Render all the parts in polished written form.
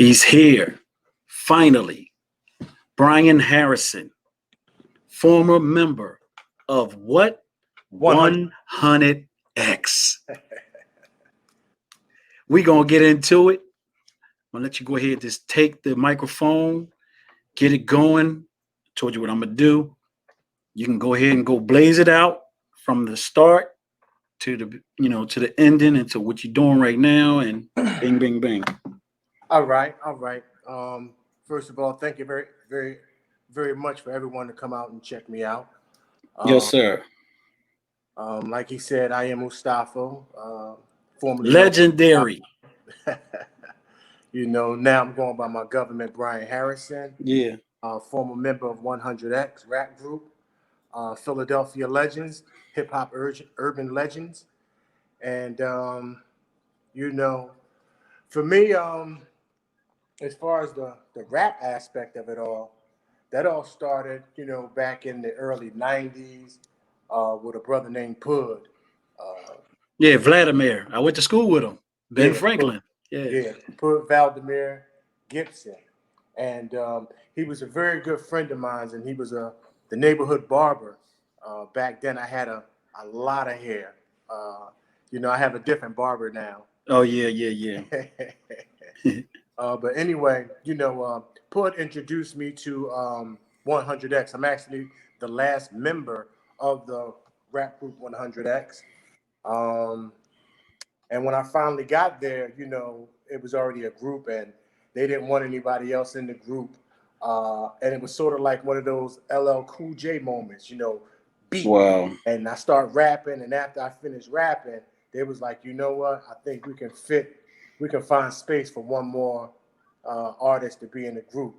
He's here, finally. Brian Harrison, former member of what? 100. 100X. We're going to get into it. I'm going to let you go ahead and just take the microphone, get it going. Told you what I'm going to do. You can go ahead and go blaze it out from the start to the ending and to what you're doing right now, and bing, bing, bing. All right, all right. First of all, thank you very, very, very much for everyone to come out and check me out. Yes, sir. Like he said, I am Mustafa, formerly known. Legendary. Now I'm going by my government, Brian Harrison. Yeah. Former member of 100X rap group, Philadelphia Legends, hip hop urban legends, and for me, as far as the rap aspect of it all, that all started, back in the early '90s with a brother named Pud. Yeah, Vladimir. I went to school with him. Ben Yeah, Franklin. Yeah. Pud Valdemir Gibson, and he was a very good friend of mine, and he was the neighborhood barber. Back then, I had a lot of hair. I have a different barber now. Oh yeah. But anyway, Pud introduced me to 100X. I'm actually the last member of the rap group 100X. And when I finally got there, it was already a group, and they didn't want anybody else in the group. And it was sort of like one of those LL Cool J moments, beat. Wow. And I start rapping, and after I finished rapping, they was like, you know what? I think we can find space for one more artist to be in the group.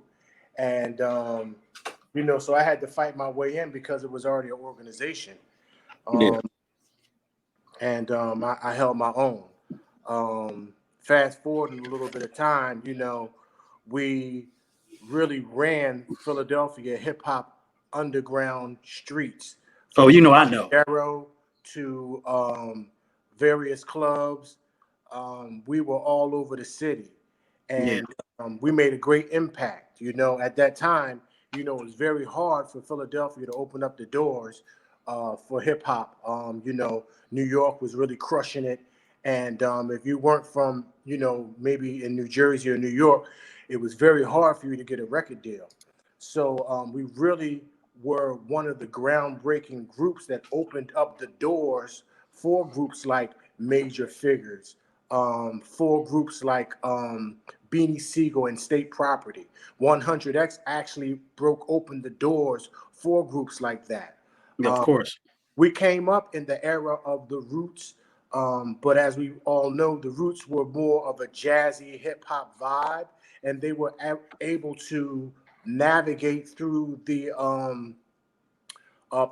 And, so I had to fight my way in because it was already an organization. Yeah. And I held my own. Fast forward in a little bit of time, we really ran Philadelphia hip hop underground streets. Oh, I know. Arrow to various clubs. We were all over the city, and we made a great impact. At that time, it was very hard for Philadelphia to open up the doors for hip hop. New York was really crushing it, and if you weren't from, maybe in New Jersey or New York, it was very hard for you to get a record deal. So we really were one of the groundbreaking groups that opened up the doors for groups like Major Figures, for groups like Beanie Siegel and State Property. 100X actually broke open the doors for groups like that. Of course. We came up in the era of the Roots, but as we all know, the Roots were more of a jazzy hip hop vibe, and they were able to navigate through the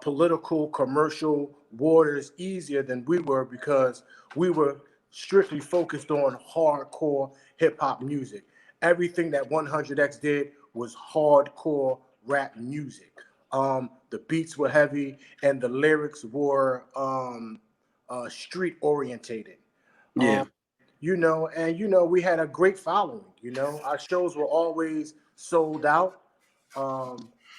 political, commercial waters easier than we were because we were strictly focused on hardcore hip hop music. Everything that 100X did was hardcore rap music. The beats were heavy and the lyrics were street orientated. Yeah. We had a great following. Our shows were always sold out.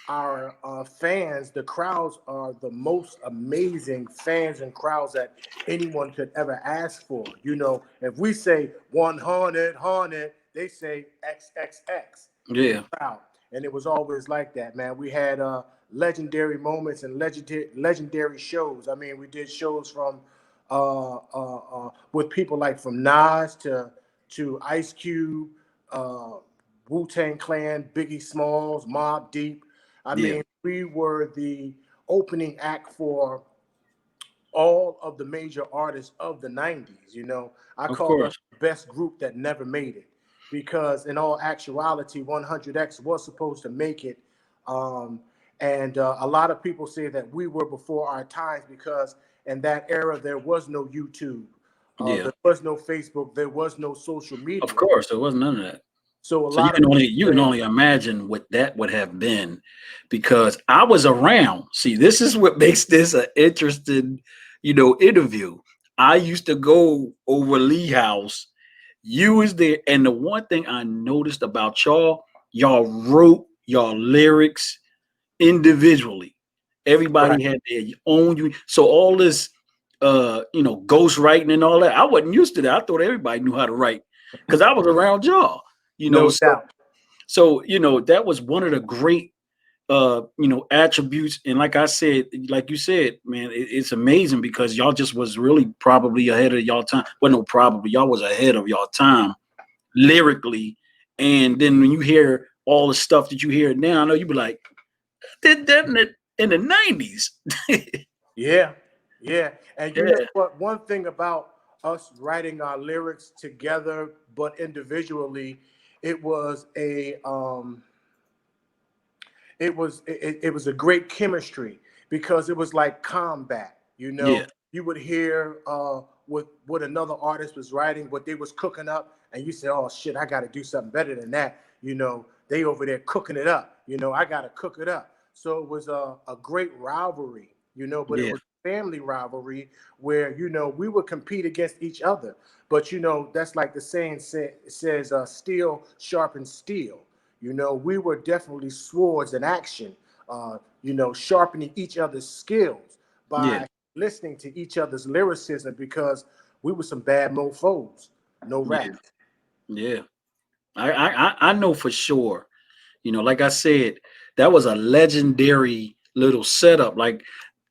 Our fans, the crowds are the most amazing fans and crowds that anyone could ever ask for. If we say 100, they say XXX. Yeah. Crowd. And it was always like that, man. We had legendary moments and legendary shows. I mean, we did shows from with people like from Nas to Ice Cube, Wu-Tang Clan, Biggie Smalls, Mobb Deep. I mean, we were the opening act for all of the major artists of the 90s. I call us the best group that never made it because in all actuality, 100X was supposed to make it. And a lot of people say that we were before our times because in that era, there was no YouTube. There was no Facebook. There was no social media. Of course, there was none of that. So you can only imagine what that would have been, because I was around. See, this is what makes this an interesting, interview. I used to go over Lee House, You was there. And the one thing I noticed about y'all wrote y'all lyrics individually. Right. Everybody had their own. So all this, ghost writing and all that. I wasn't used to that. I thought everybody knew how to write because I was around y'all. You know, No so doubt. that was one of the great attributes. And like I said, like you said, man, it's amazing because y'all just was really probably ahead of y'all time. Well, no, probably y'all was ahead of y'all time lyrically. And then when you hear all the stuff that you hear now, I know you be like, did that in the 90s. Yeah, yeah. And you know Yeah, what? One thing about us writing our lyrics together, but individually, it was a it was a great chemistry because it was like combat. You yeah, know, you would hear what another artist was writing, what they was cooking up, and you say, "Oh shit, I got to do something better than that." You know, they over there cooking it up. You know, I got to cook it up. So it was a great rivalry. You know, but it yeah, was family rivalry where we would compete against each other. But that's like the saying says, "Steel sharpens steel." We were definitely swords in action, sharpening each other's skills yeah, by listening to each other's lyricism because we were some bad mofos, no yeah, rap. yeah. I know for sure. Like I said, that was a legendary little setup. Like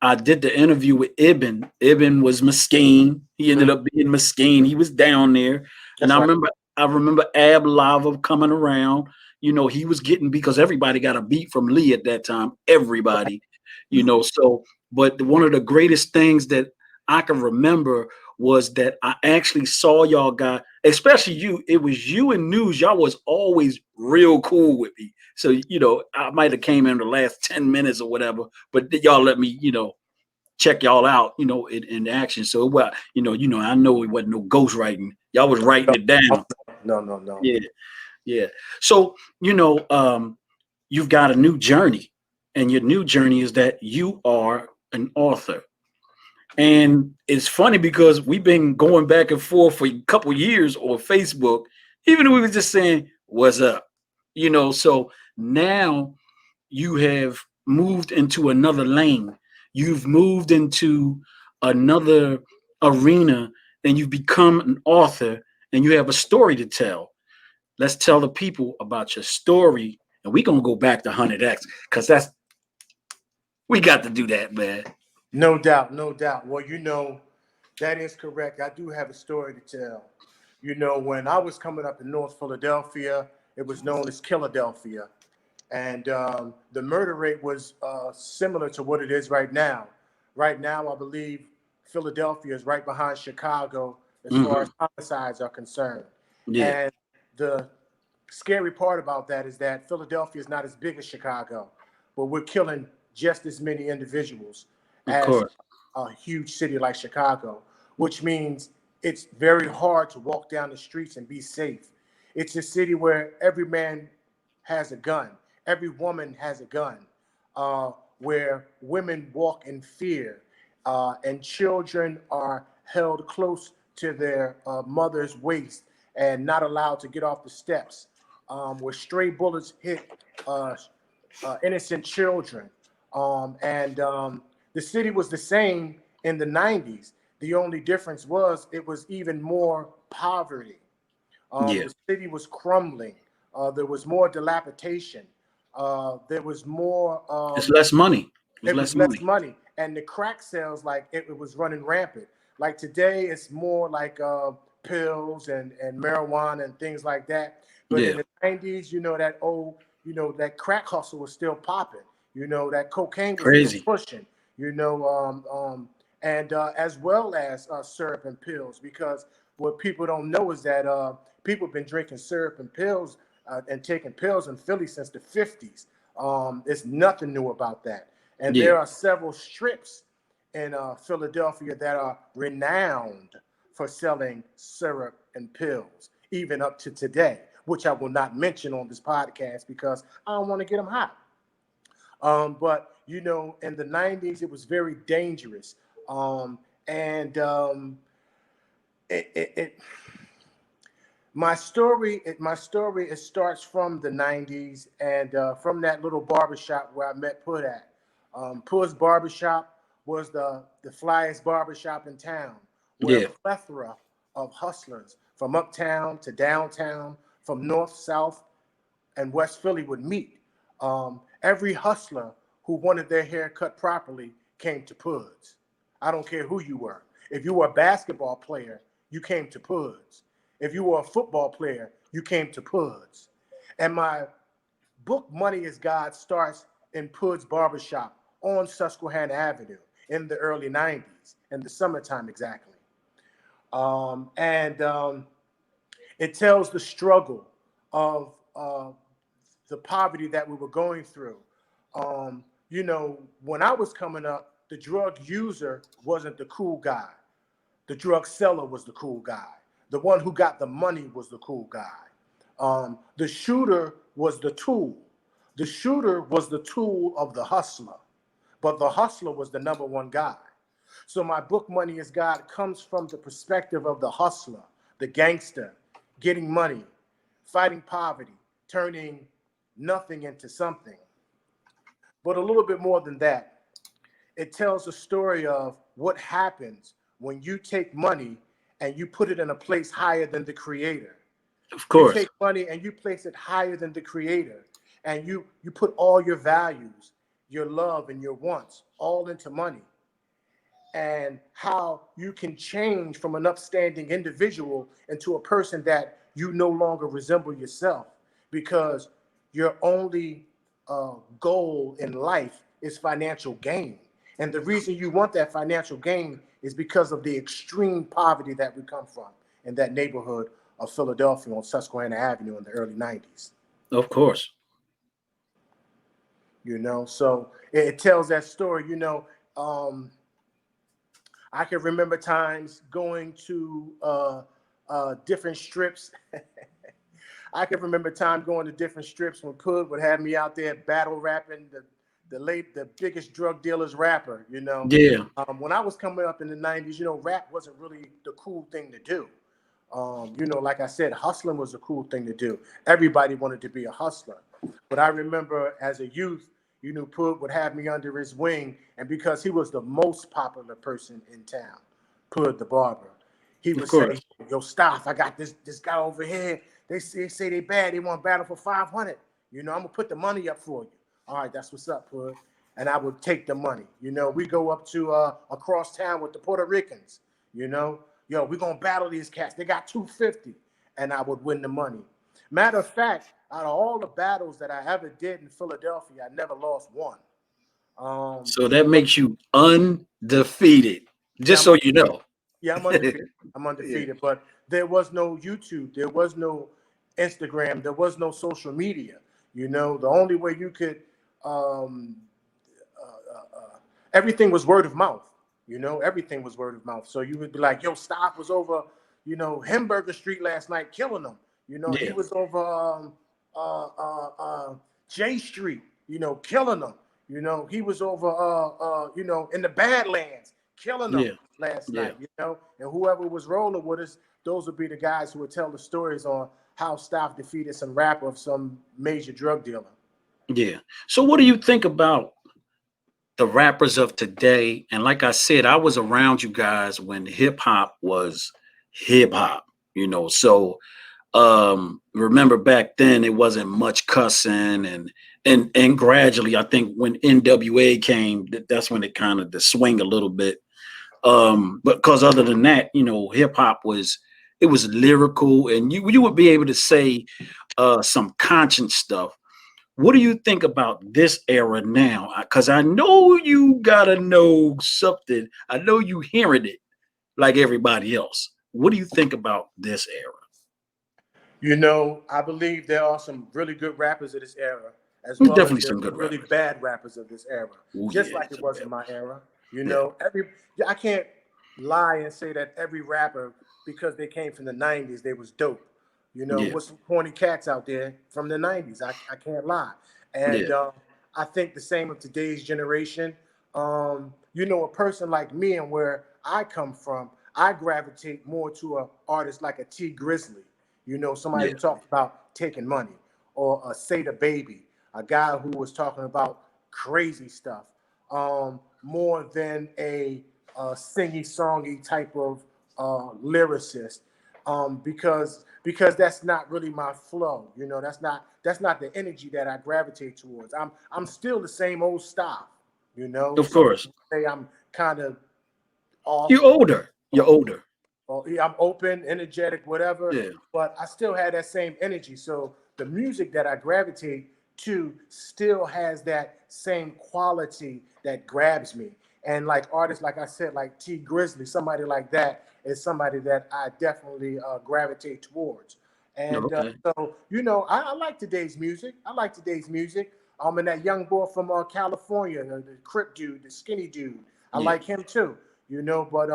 I did the interview with Ibn. Ibn was Mesquite. He ended Mhm. up being Mesquite. He was down there, and That's right. I remember Ab Lava coming around. He was getting because everybody got a beat from Lee at that time. Everybody, So, but one of the greatest things that I can remember was that I actually saw y'all guy, especially you. It was you and News. Y'all was always real cool with me. So, I might have came in the last 10 minutes or whatever, but y'all let me, check y'all out, in action. So well, I know it wasn't no ghostwriting. Y'all was writing No, it down. no, no, no. Yeah, yeah. So, you've got a new journey. And your new journey is that you are an author. And it's funny because we've been going back and forth for a couple years on Facebook, even though we were just saying, what's up? So now you have moved into another lane. You've moved into another arena and you've become an author and you have a story to tell. Let's tell the people about your story. And we're gonna go back to 100X because we got to do that, man. No doubt, no doubt. Well, that is correct. I do have a story to tell. When I was coming up in North Philadelphia, it was known as Philadelphia. And the murder rate was similar to what it is right now. Right now, I believe Philadelphia is right behind Chicago as far Hmm. as homicides are concerned. Yeah, And the scary part about that is that Philadelphia is not as big as Chicago, but we're killing just as many individuals of as course. a huge city like Chicago, which means it's very hard to walk down the streets and be safe. It's a city where every man has a gun, every woman has a gun, where women walk in fear, and children are held close to their mother's waist and not allowed to get off the steps, where stray bullets hit uh, innocent children. And The city was the same in the 90s. The only difference was it was even more poverty. Yeah. The city was crumbling. There was more dilapidation. There was more. It's less money. It's It was less less money. money, and the crack sales like it was running rampant. Like today, it's more like pills and marijuana and things like that. But in Yeah. the 90s, that crack hustle was still popping. That cocaine was still Crazy. pushing. You know, and As well as syrup and pills, because what people don't know is that people have been drinking syrup and pills and taking pills in Philly since the 50s. There's nothing new about that. And Yeah. there are several strips in Philadelphia that are renowned for selling syrup and pills, even up to today, which I will not mention on this podcast because I don't want to get them hot. But in the 90s, it was very dangerous. And it My story, it starts from the 90s, and from that little barbershop where I met Pud at. Pud's barbershop was the flyest barbershop in town, where a Yeah. plethora of hustlers from uptown to downtown, from north, south, and West Philly would meet. Every hustler who wanted their hair cut properly came to Pud's. I don't care who you were. If you were a basketball player, you came to Pud's. If you were a football player, you came to Pud's. And my book Money is God starts in Pud's Barbershop on Susquehanna Avenue in the early 90s, in the summertime exactly. And It tells the struggle of the poverty that we were going through. When I was coming up, the drug user wasn't the cool guy. The drug seller was the cool guy. The one who got the money was the cool guy. The shooter was the tool. The shooter was the tool of the hustler, but the hustler was the number one guy. So my book, Money is God, comes from the perspective of the hustler, the gangster, getting money, fighting poverty, turning nothing into something. But a little bit more than that, it tells a story of what happens when you take money and you put it in a place higher than the creator. Of You course. take money and you place it higher than the creator, and you put all your values, your love and your wants all into money, and how you can change from an upstanding individual into a person that you no longer resemble yourself, because your only goal in life is financial gain. And the reason you want that financial gain is because of the extreme poverty that we come from in that neighborhood of Philadelphia on Susquehanna Avenue in the early 90s. Of course. So it tells that story. Um, I can remember times going to different strips. I can remember time going to different strips when Pud would have me out there battle rapping the biggest drug dealers rapper. Yeah. When I was coming up in the 90s, rap wasn't really the cool thing to do. Like I said, hustling was a cool thing to do. Everybody wanted to be a hustler. But I remember as a youth, Pud would have me under his wing. And because he was the most popular person in town, Pud the barber, he Of would say, course. "Yo, Staff, I got this guy over here. They say they bad. They want to battle for 500. I'm going to put the money up for you." All right, that's what's up, Pud. And I would take the money. We go up to across town with the Puerto Ricans. Yo, we're going to battle these cats. They got 250. And I would win the money. Matter of fact, out of all the battles that I ever did in Philadelphia, I never lost one. Um, So that but makes you undefeated. yeah, Just so you know. I'm undefeated. I'm Yeah. undefeated. But there was no YouTube. There was no Instagram. There was no social media. The only way you could um, everything was word of mouth. Everything was word of mouth. So you would be like, "Yo, Stop was over, Hamburger Street last night, killing them. He Yeah. was over J Street, killing them. He was over, in the Badlands, killing them Yeah. last Yeah. night. And whoever was rolling with us, those would be the guys who would tell the stories on how Stop defeated some rapper of some major drug dealer. Yeah. So what do you think about the rappers of today? And like I said, I was around you guys when hip hop was hip hop, So remember back then it wasn't much cussing, and gradually I think when NWA came, that's when it kind of the swing a little bit. But because other than that, hip hop was, it was lyrical, and you would be able to say some conscious stuff. What do you think about this era now? Because I know you gotta know something. I know you hearing it like everybody else. What do you think about this era? I believe there are some really good rappers of this era, as There's well as definitely there some are good some really rappers. bad rappers of this era, Oh just yeah, like it some was bad in my era. ones. I can't lie and say that every rapper, because they came from the 90s, they was dope. Yeah, With some corny cats out there from the 90s. I can't lie. yeah, And I think the same of today's generation. A person like me and where I come from, I gravitate more to an artist like a T Grizzly. You know, somebody Yeah. who talked about taking money, or Say the Baby, a guy who was talking about crazy stuff, more than a singy songy type of lyricist, because that's not really my flow. You know, that's not the energy that I gravitate towards. I'm still the same old style. You know, Of some course. people say I'm kind of off, You're older. You're older. or yeah, I'm open, energetic, whatever, Yeah. but I still have that same energy. So the music that I gravitate to still has that same quality that grabs me. And like artists, like I said, like T Grizzly, somebody like that is somebody that I definitely gravitate towards. And Okay. so, you know, I like today's music. I like today's music. And that young boy from California, the Crip dude, the skinny dude, I Yeah. like him too. You know, but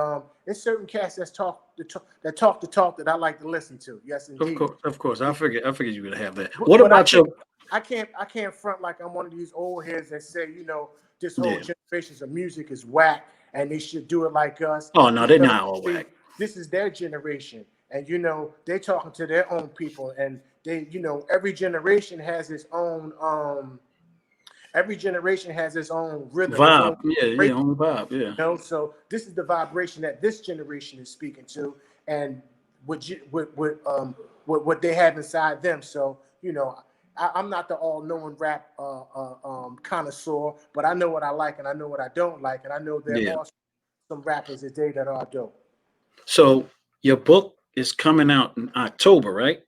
there's certain cats that talk that I like to listen to. Yes, Of indeed. course. Of course. I figured you would have that. What But about your I can't front like I'm one of these old heads that say, you know, this whole yeah. generation's of music is whack and they should do it like us, Oh no, they're because not all see, whack. this is their generation, and you know they're talking to their own people, and they, you know, every generation has its own rhythm, its Vibe. own Yeah, yeah, vibration, on the vibe. Yeah. you know. So this is the vibration that this generation is speaking to, and what they have inside them. So you know, I'm not the all-knowing rap connoisseur, but I know what I like and I know what I don't like, and I know there Yeah. are some rappers today that are dope. So your book is coming out in October, right?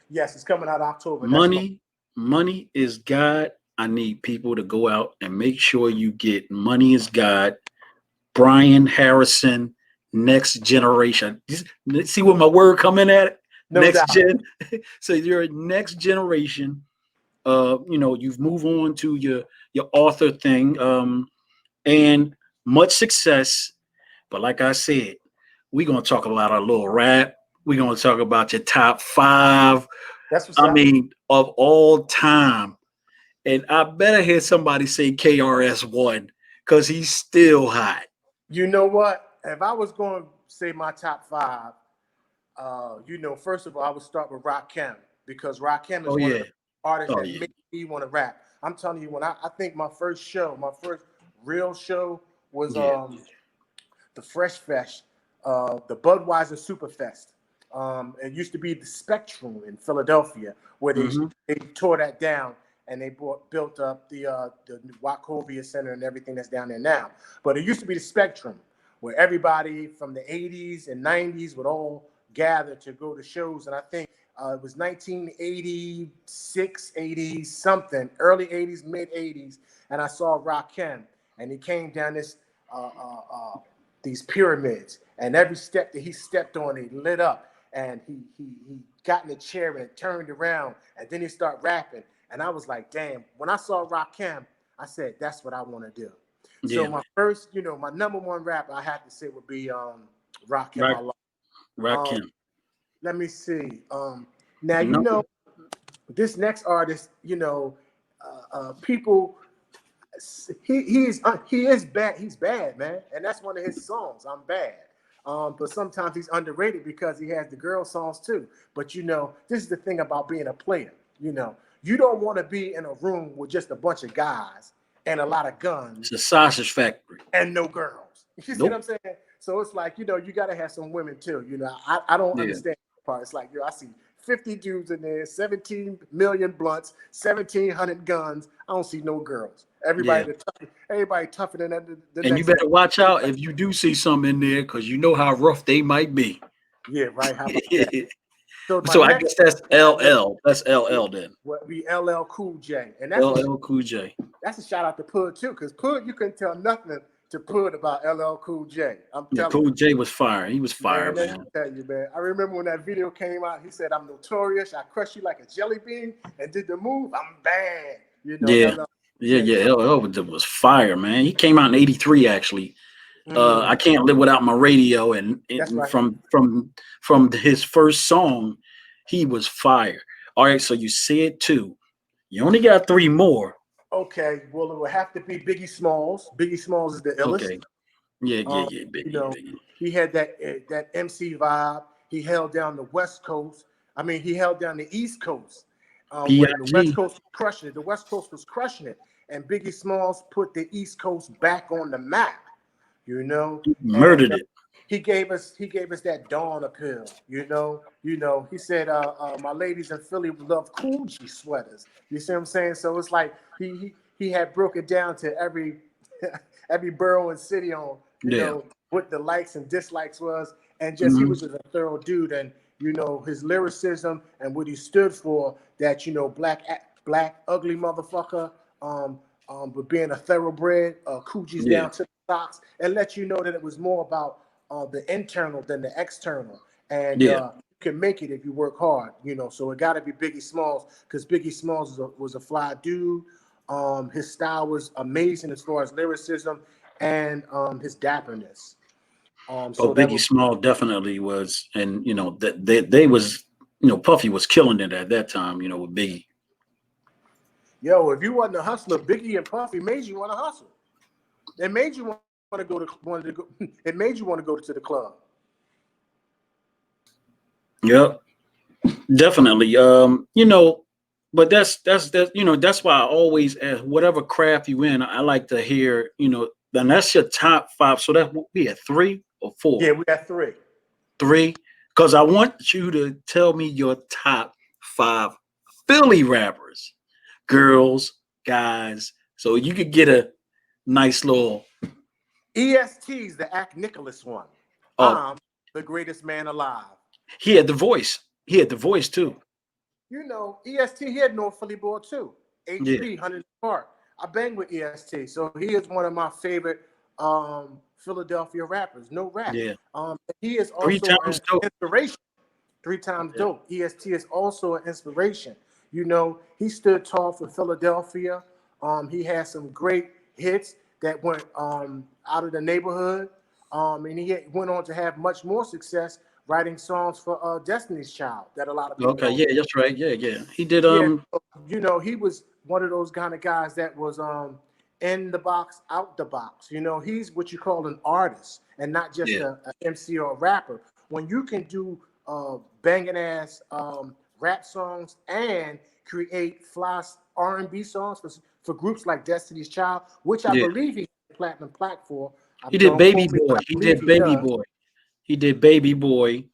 Yes, it's coming out October next month. Money, money is God. I need people to go out and make sure you get Money is God, Brian Harrison, Next Generation. See where my word coming at? No Next doubt. gen. So you're next generation. You know, you've moved on to your author thing. And much success. But like I said, we're gonna talk about our little rap. We're gonna talk about your top five. That's what's I up. mean, of all time. And I better hear somebody say KRS1 because he's still hot. You know what? If I was going to say my top five, you know, first of all, I would start with Rakim, because Rakim is Oh one of yeah. the artists Oh that yeah. made me want to rap. I'm telling you, when I think my first real show was Yeah. the Fresh Fest, the Budweiser Superfest. It used to be the Spectrum in Philadelphia, where Hmm. they tore that down and they built up the Wachovia Center and everything that's down there now. But it used to be the Spectrum, where everybody from the 80s and 90s would all gather to go to shows. And I think it was 1986, 80 something, early 80s, mid 80s, and I saw Rakim, and he came down these pyramids, and every step that he stepped on, he lit up, and he got in the chair and turned around, and then he started rapping, and I was like, damn. When I saw Rakim, I said, that's what I want to do. So Yeah. my first, you know, my number one rapper I have to say would be Rakim Rock Allah. Um, Rakim. let me see. Now you Number know this next artist. You know, people. He is bad. He's bad, man, and that's one of his songs. I'm bad. But sometimes he's underrated because he has the girl songs too. But you know, this is the thing about being a player. You know, you don't want to be in a room with just a bunch of guys and a lot of it's guns a sausage factory. and no girls. You see what I'm Nope. saying? So it's like, you know, you got to have some women too. You know, I don't Yeah. understand that part. It's like, yo, I see 50 dudes in there, 17 million blunts, 1,700 guns. I don't see no girls. Yeah. Everybody tougher than the And you next guy. better watch out if you do see some in there because you know how rough they might be. Yeah, right. How about that? So my So I next guess that's would LL. That's LL then. be LL Cool J, and LL Cool J. that's a shout out to Pud too, because Pud, you couldn't tell nothing to Pud about LL Cool J. I'm Yeah, telling Cool you. J was fire. He was fire, Man, let man. me tell you, man. I remember when that video came out. He said, "I'm notorious. I crush you like a jelly bean," and did the move. I'm bad. You know, Yeah. LL Yeah, J. yeah. So, LL was fire, man. He came out in '83 actually. mm, I can't live without my radio, and, that's and right. from his first song, he was fire. All right, so you said two. You only got three more. Okay. Well, it would have to be Biggie Smalls. Biggie Smalls is the illest. Okay. Yeah, yeah, You Biggie, know, Biggie. he had that MC vibe. He held down the West Coast. I mean, he held down the East Coast when the West B.I.G. Coast was crushing it. The West Coast was crushing it, and Biggie Smalls put the East Coast back on the map. You know, and Murdered it. he gave us that dawn appeal. He said, my ladies in Philly love Coogee sweaters. You see what I'm saying? So it's like he had broke it down to every every borough and city on Yeah. what the likes and dislikes was, and just he Hmm. was just a thorough dude, and his lyricism and what he stood for. That black ugly motherfucker. But being a thoroughbred, Coogie's Yeah. down to the socks, and let you know that it was more about the internal than the external, and Yeah. you can make it if you work hard. So it got to be Biggie Smalls because Biggie Smalls was a fly dude. His style was amazing as far as lyricism and his dapperness. Oh, So that Biggie was Small definitely was, and that they was, Puffy was killing it at that time, with Biggie. yo. If you wasn't a hustler, Biggie and Puffy made you want to hustle. They made you want to go to It made you want to go to the club. Yep, definitely. But that's why I always ask whatever craft you in, I like to hear, then that's your top five. So that would be a three or four. Yeah, we got three. Three. Because I want you to tell me your top five Philly rappers, girls, guys. So you could get a nice little EST's the Act Nicholas one. uh I'm the greatest man alive. he had the voice. He had the voice too. EST, he had North Philly Boy too. Yeah, HB, 100 Park. I bang with EST. So he is one of my favorite Philadelphia rappers. No rap. yeah. He is Three also an times dope. inspiration. Three times Yeah. dope. EST is also an inspiration. He stood tall for Philadelphia. He had some great hits that went out of the neighborhood. And he went on to have much more success writing songs for Destiny's Child that a lot of people Okay, don't yeah, know. that's right. Yeah, yeah. He did Yeah, he was one of those kind of guys that was in the box, out the box. He's what you call an artist and not just yeah. a MC or a rapper. When you can do banging ass rap songs and create fly R&B songs for groups like Destiny's Child, which I Yeah. believe he has a platinum plaque for. He did Don't Baby quote me, Boy. but I He believe did he Baby does. Boy. He did Baby Boy.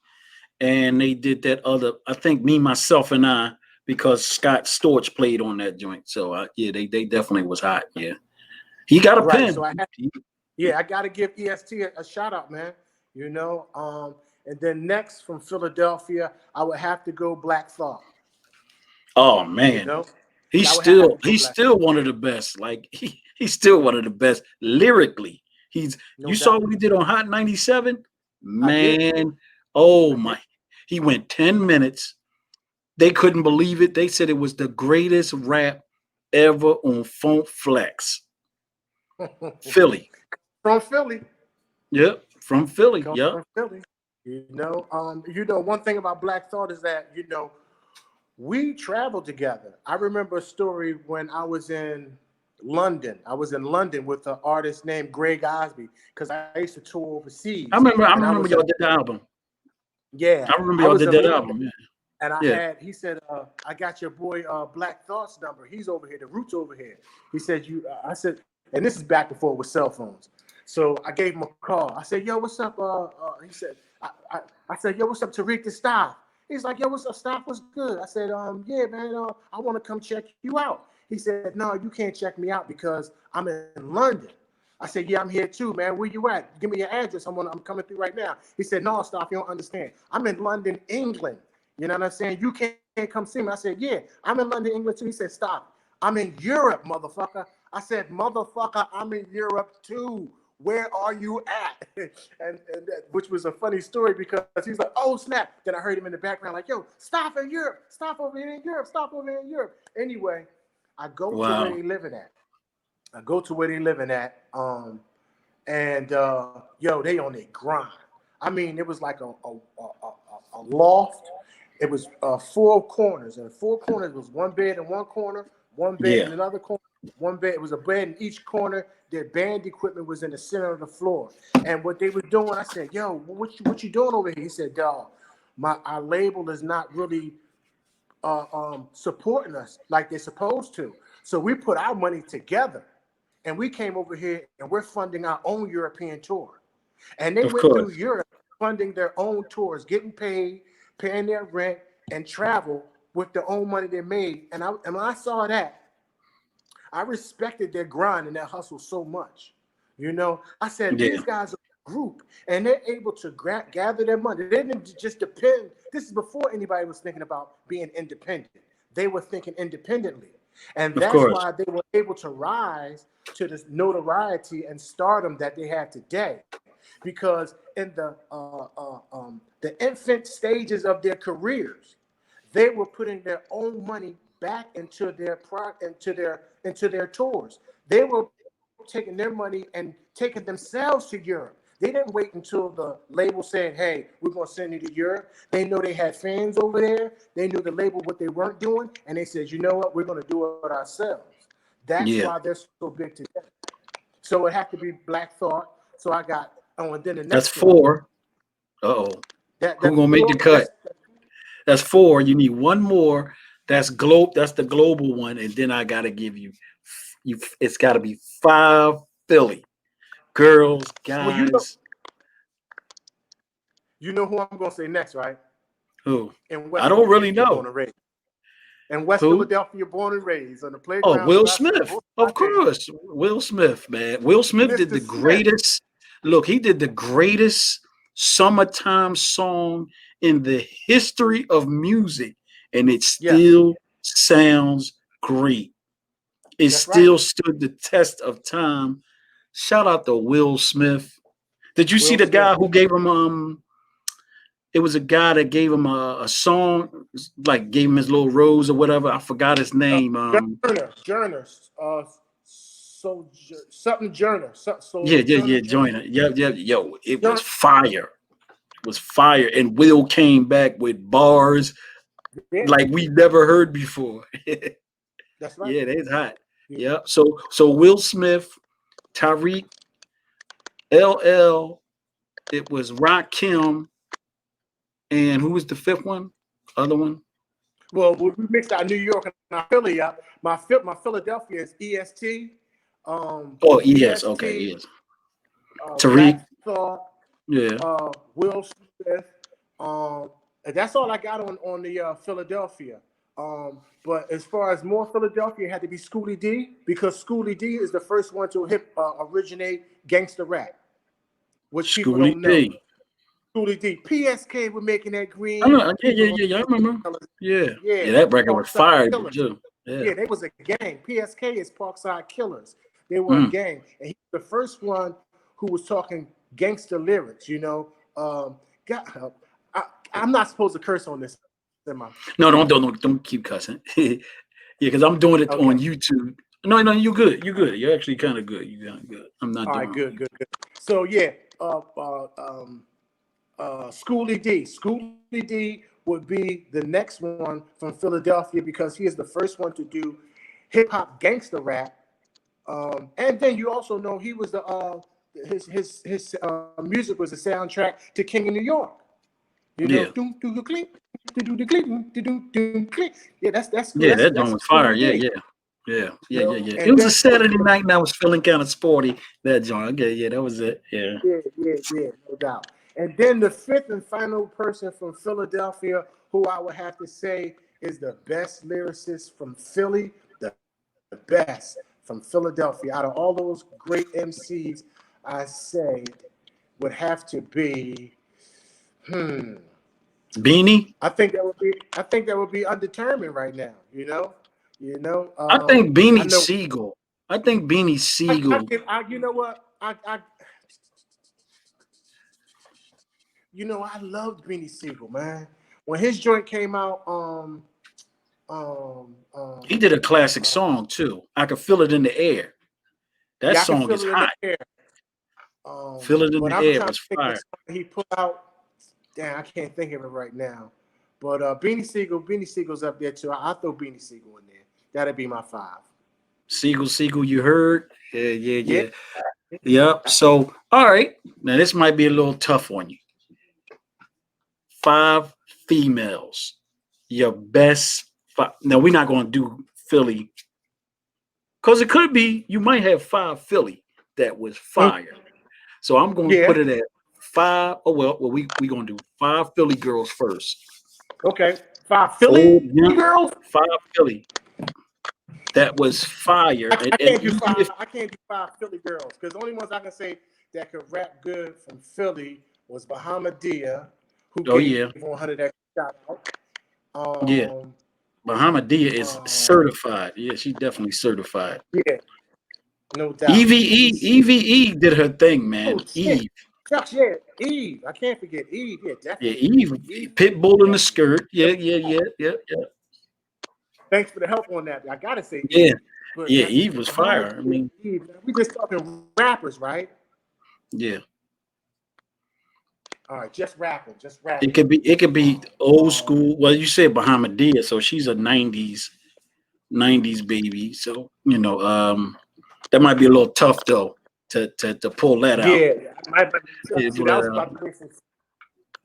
And they did that other, I think Me, Myself, and I, because Scott Storch played on that joint. So yeah, they definitely was hot. Yeah. He got a Right. pen. So I got to give EST a shout out, man. And then next from Philadelphia, I would have to go Black Thought. Oh You man. know, He's I would have to still go he's Black, still one of the best. Like he's still one of the best lyrically. no You saw doubt. what he did on Hot 97? I did. Man, oh I did. my. He went 10 minutes. They couldn't believe it. They said it was the greatest rap ever on Funk Flex. Philly. From Philly, Yep. From Philly. come Yep. from Philly. One thing about Black Thought is that we traveled together. I remember a story when I was in London. I was in London with an artist named Greg Osby because I used to tour I overseas, remember I and I remember was y'all did the album. yeah, I remember I y'all was did in that London. album. Yeah. And Yeah. he said, I got your boy Black Thought's number. He's over here. The Root's over here. He said, I said, and this is back before with cell phones. So I gave him a call. I said, yo, what's up? He said, I said, yo, what's up, Tariq the Staff? He's like, yo, what's up, Staff? What's good? I said, yeah, man, I want to come check you out. He said, no, you can't check me out because I'm in London. I said, yeah, I'm here too, man. Where you at? Give me your address. I'm coming through right now. He said, no, Staff, you don't understand. I'm in London, England. You know what I'm saying? You can't come see me. I said, yeah, I'm in London, England too. He said, stop. I'm in Europe, motherfucker. I said, motherfucker, I'm in Europe too. Where are you at? and which was a funny story because he's like, oh, snap. Then I heard him in the background like, yo, stop in Europe. Stop over here in Europe. Stop over here in Europe. Anyway, I go to where Wow. they living at. And they on their grind. I mean, it was like a loft. It was four corners, and four corners was one bed in one corner, one bed Yeah. in another corner, one bed. It was a bed in each corner. Their band equipment was in the center of the floor. And what they were doing, I said, "Yo, what you doing over here?" He said, "Dog, our label is not really supporting us like they're supposed to. So we put our money together, and we came over here and we're funding our own European tour. And they Of went through course. Europe funding their own tours, getting paid, paying their rent, and travel with their own money they made. And when I saw that, I respected their grind and their hustle so much. I said, Yeah. these guys are a group and they're able to gather their money. They didn't just depend. This is before anybody was thinking about being independent. They were thinking independently. And Of that's course. why they were able to rise to this notoriety and stardom that they have today. Because in the infant stages of their careers, they were putting their own money back into their tours. They were taking their money and taking themselves to Europe. They didn't wait until the label said, "Hey, we're going to send you to Europe." They know they had fans over there. They knew the label what they weren't doing, and they said, "You know what? We're going to do it ourselves." That's Yeah. why they're so big today. So it had to be Black Thought. So I got and then the That's next one. 4. Uh-oh. Who That's gonna make the four. cut? That's 4. You need one more. That's the global one, and then I gotta give you. It's got to be 5 Philly girls, Well, guys. you know who I'm going to say next, right? Who? In I West don't really Philadelphia, know. born and raised. In West Who? Philadelphia, born and raised on the Oh, playgrounds Will where I spent Smith. most of Of my days. course. Will Smith, man. Will Smith did Mr. the Smith. greatest. Look, he did the greatest summertime song in the history of music, and it Yes, still sounds great. It that's right. still stood the test of time. Shout out to Will Smith. Did you see Will the Smith. guy who gave him it was a guy that gave him a song, like gave him his little rose or whatever. I forgot his name. Journer. So something Journer. Yeah, So yeah, Journer. yeah, join it. Yeah, yeah, yo, it was Journer. fire. It was fire. And Will came back with bars Yeah, like we never heard before. that's right. Yeah, that's hot. Yeah. Yeah. So Will Smith, Tariq, LL, it was Rock Kim, and who was the fifth one? Other one? Well, we mixed our New York and our Philly up. My Philadelphia is EST. Oh, yes. Okay, EST. yes. Tariq. Black Thought. Yeah. Will Smith. And that's all I got on the Philadelphia. But as far as more Philadelphia, it had to be Schoolie D because Schoolie D is the first one to originate gangster rap, which people Schoolie don't know. D. Schoolie D. PSK were making that I green. know. Yeah, yeah, People yeah, yeah. I remember. Yeah. yeah, Yeah, that record was Parkside fire Killers. too. Yeah. Yeah, they was a gang. PSK is Parkside Killers. They were a Mm. gang, and he was the first one who was talking gangster lyrics. God, I'm not supposed to curse on this, am I? No, don't keep cussing. Yeah, because I'm doing it Okay. on YouTube. No, no, you're good. You're good. You're actually kind of good. You're kind of good. I'm not All doing right. it on Good. YouTube. Good. Good. So yeah, Schoolie D. Schoolie D would be the next one from Philadelphia because he is the first one to do hip hop gangster rap. And then you also know he was the his music was the soundtrack to King of New York. Yeah. Doom do the click, do the click, do click. Yeah, Yeah, that joint that's was fire. Schoolie Yeah, D. yeah. Yeah, yeah, yeah, yeah. It And was a then Saturday night and I was feeling kind of sporty. That joint. Okay, yeah, that was it. Yeah. yeah, no doubt. And then the fifth and final person from Philadelphia, who I would have to say is the best lyricist from Philly, the best from Philadelphia. Out of all those great MCs, I say would have to be. Beanie? I think that would be undetermined right now. I think I Beanie know. Siegel. I think Beanie Siegel. You know what? I loved Beanie Siegel, man. When his joint came out, um, He um, did a classic song too. I could feel it in the air. That yeah, I can song is feel it in the hot. air. Feel it in But the I'm air trying to was think of the fire. song he put out. Damn, I can't think of it right now. But Beanie Siegel's up there too. I throw Beanie Siegel in there. That'd be my five. Siegel, you heard? Yeah, yeah, Yeah. yeah. Yep. So, all right. Now this might be a little tough on you. 5 females. Your best five. Now we're not going to do Philly because it could be you might have 5 Philly that was Mm, fire. So I'm going to yeah. put it at 5. Oh well, we going to do 5 Philly girls first. Okay. 5 Philly Old young, girls. 5 Philly that was fire, I and can't do even five. if I can't do 5 Philly girls because the only ones I can say that could rap good from Philly was Bahamadia, who oh gave yeah, 100 extra shout out. yeah, Um, Bahamadia is um, certified. Yeah, she's definitely certified. yeah, no doubt. Let me EVE see. EVE did her thing, Oh man. shit, Eve, Chuck, yeah, Eve. I can't forget Eve. Yeah, yeah, definitely. Eve, Eve, Pitbull in the definitely. skirt. Yeah, yeah, yeah, yeah, yeah, Thanks for the help on that. I gotta say yeah, Eve, but yeah. that's Eve was Bahama fire. I Dia, mean, Eve. We just talking rappers, right? yeah. All right, just rapping, just It rapping. could be old Um, school. Well, you said Bahamadia, so she's a '90s baby. So that might be a little tough though to pull that out. yeah, Yeah, see, pull that that was out. about to make some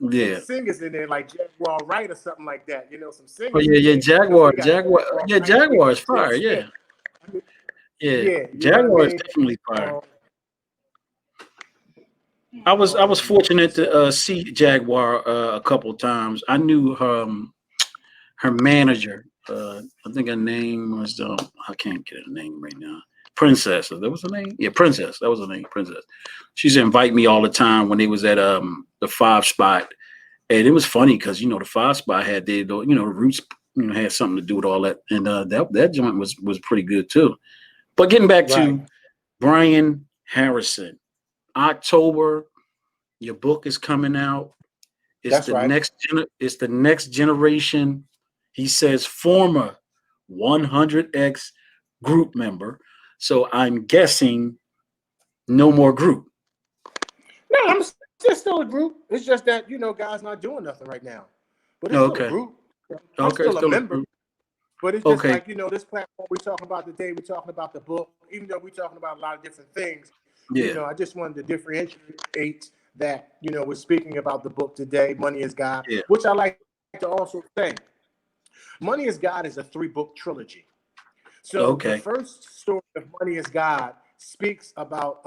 Yeah. singers in there, like Jaguar Wright or something like that. You know, some Oh singers yeah, in yeah. there because Jaguar, we got Jaguar. Jaguar Yeah, Wright, we Jaguar is got Jay fire. Smith. Yeah, I mean, yeah. yeah, you know what I Jaguar is mean. definitely fire. Um, I was fortunate to so see Jaguar a couple times. I knew her manager. I think her name was I can't get her name right now. Princess. That was her name. Yeah, Princess. That was her name. Princess. She used to invite me all the time when they was at the 5 spot, and it was funny because the 5 spot had the roots had something to do with all that, and that joint was pretty good too. But getting back right, to Brian Harrison, October, your book is coming out. that's right. It's the next generation. He says former 100X group member. So I'm guessing no more group. No, I'm still a group. It's just that guys not doing nothing right now, but it's still a Okay. group. I'm Okay, still a still a member. group. But it's just Okay. like, this platform we're talking about today, we're talking about the book, even though we're talking about a lot of different things, Yeah. I just wanted to differentiate that, we're speaking about the book today, Money is God, Yeah. which I like to also say. Money is God is a 3-book trilogy. So the Okay. first story of Money is God speaks about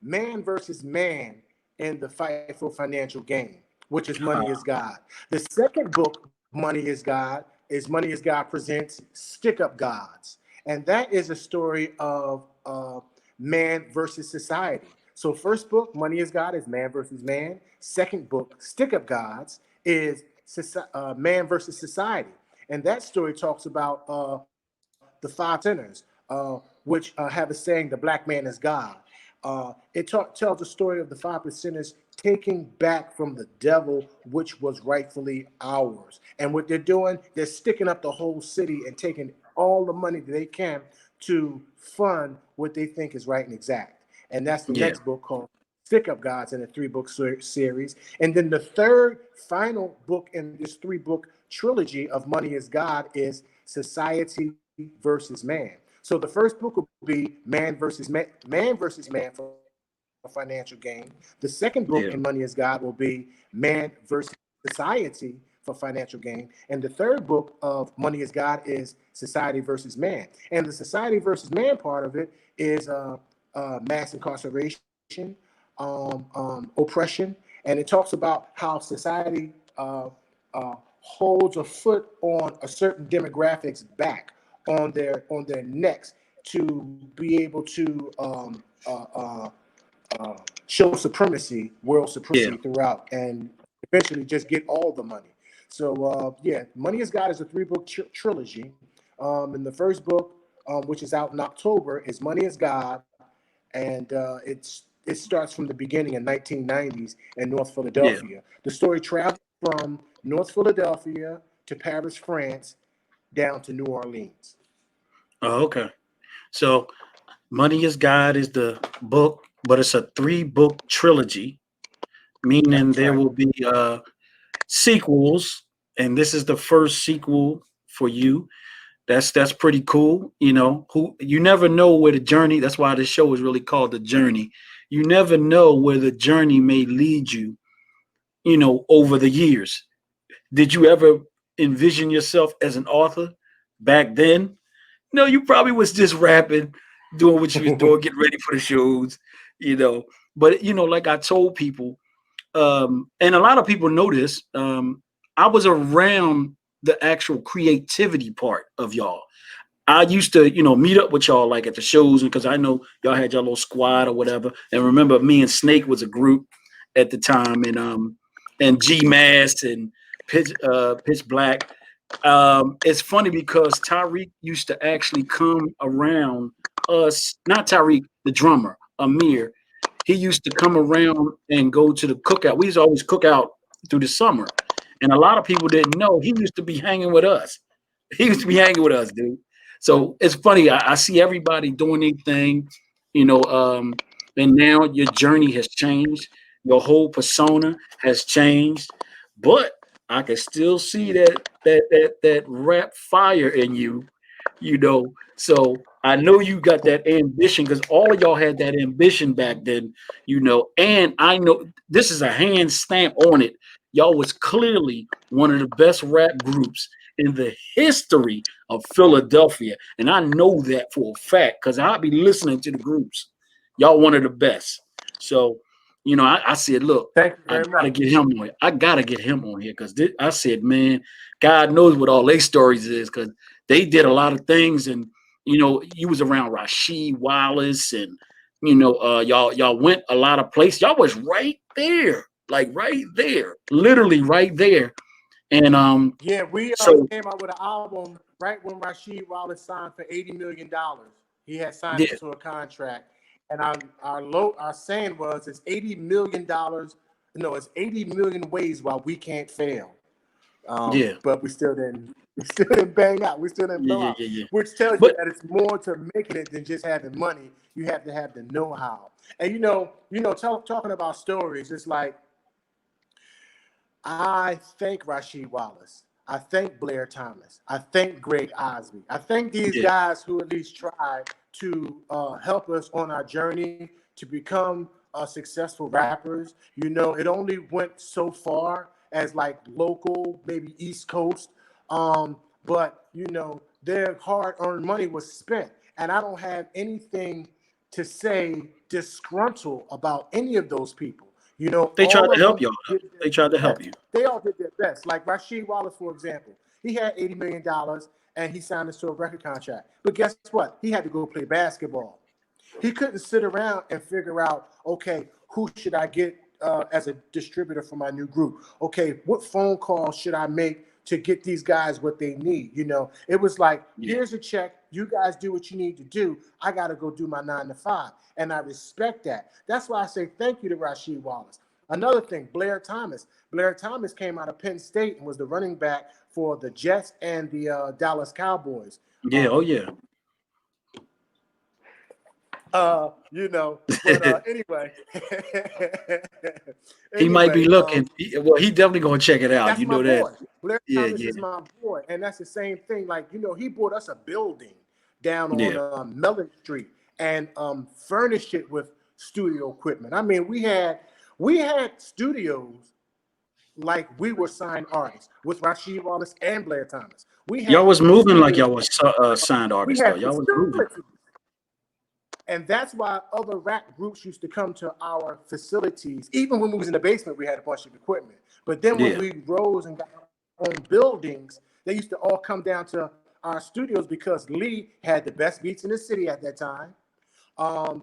man versus man in the fight for financial gain, which is Money is God. The second book, Money is God presents Stick Up Gods. And that is a story of man versus society. So first book, Money is God, is man versus man. Second book, Stick Up Gods, is man versus society. And that story talks about the 5 sinners, which have a saying, the black man is God. It tells the story of the 5 sinners taking back from the devil, which was rightfully ours. And what they're doing, they're sticking up the whole city and taking all the money that they can to fund what they think is right and exact. And that's the Yeah. next book called Stick Up Gods in a 3-book series. And then the third final book in this 3-book trilogy of Money is God is Society versus Man. So the first book will be Man versus Man for financial gain. The second book Yeah. in Money is God will be Man versus Society for financial gain. And the third book of Money is God is Society versus Man. And the Society versus Man part of it is mass incarceration, oppression, and it talks about how society holds a foot on a certain demographics back on their necks to be able to show supremacy, world Yeah. supremacy throughout, and eventually just get all the money. So yeah, Money is God is a 3-book trilogy. And the first book, which is out in October, is Money is God, and it starts from the beginning in 1990s in North Yeah. Philadelphia. The story travels from North Philadelphia to Paris, France, down to New Orleans. Oh, okay. So Money is God is the book, but it's a 3-book trilogy, meaning That's there right. will be sequels, and this is the first sequel for you. That's pretty cool. Who you never know where the journey. That's why this show is really called The Journey. You never know where the journey may lead you. Over the years. Did you ever envision yourself as an author back then? No, you probably was just rapping, doing what you was doing, getting ready for the shows, you know. But like I told people, and a lot of people know this, I was around the actual creativity part of y'all. I used to, meet up with y'all like at the shows, because I know y'all had your little squad or whatever. And remember, me and Snake was a group at the time, and G Mass and Pitch Black. It's funny because Tyreek used to actually come around us, not Tyreek, the drummer, Amir. He used to come around and go to the cookout. We used to always cook out through the summer. And a lot of people didn't know he used to be hanging with us. He used to be hanging with us, dude. So it's funny. I see everybody doing their thing, you know, um, and now your journey has changed. Your whole persona has changed, but I can still see that rap fire in you, you know. So I know you got that ambition, because all of y'all had that ambition back then, and I know this is a hand stamp on it. Y'all was clearly one of the best rap groups in the history of Philadelphia. And I know that for a fact, because I'll be listening to the groups. Y'all one of the best. So, I said, look, Thank you I very gotta much. get him on here. I gotta get him on here, because I said, man, God knows what all their stories is, because they did a lot of things. And you was around Rasheed Wallace, and y'all went a lot of places. Y'all was right there, like right there, literally right there. And Yeah, we so came out with an album right when Rasheed Wallace signed for $80 million. He had signed yeah, us to a contract, and our saying was it's $80 million. No, it's 80 million ways why we can't fail. yeah, But we still didn't. We still didn't bang out. We still didn't yeah, blow yeah, out, yeah, yeah. which tells you But that it's more to making it than just having money. You have to have the know-how. And talking about stories, it's like I thank Rasheed Wallace. I thank Blair Thomas. I thank Greg Osby. I thank these yeah, guys who at least tried to help us on our journey to become successful rappers. It only went so far as like local, maybe East Coast. But their hard-earned money was spent, and I don't have anything to say disgruntled about any of those people. they tried All to of help them y'all, though. did They their tried to help best. you. They all did their best. Like Rasheed Wallace, for example, he had $80 million and he signed us to a record contract. But guess what? He had to go play basketball. He couldn't sit around and figure out, okay, who should I get as a distributor for my new group? Okay, what phone call should I make to get these guys what they need? It was like, Yeah, here's a check. You guys do what you need to do. I got to go do my 9 to 5. And I respect that. That's why I say thank you to Rasheed Wallace. Another thing, Blair Thomas. Blair Thomas came out of Penn State and was the running back for the Jets and the Dallas Cowboys. yeah, oh yeah. But anyway, He might anyway, be looking. He definitely gonna check it out. that's You my know that. boy. Blair Yeah, Thomas yeah, is my boy, and that's the same thing. Like he bought us a building down on yeah, Mellon Street and furnished it with studio equipment. I mean, we had studios like we were signed artists with Rasheed Wallace and Blair Thomas. We y'all had was moving like studios. y'all was signed We artists, though. had Y'all was moving. facilities. And that's why other rap groups used to come to our facilities. Even when we was in the basement, we had a bunch of equipment. But then when Yeah, we rose and got our own buildings, they used to all come down to our studios because Lee had the best beats in the city at that time.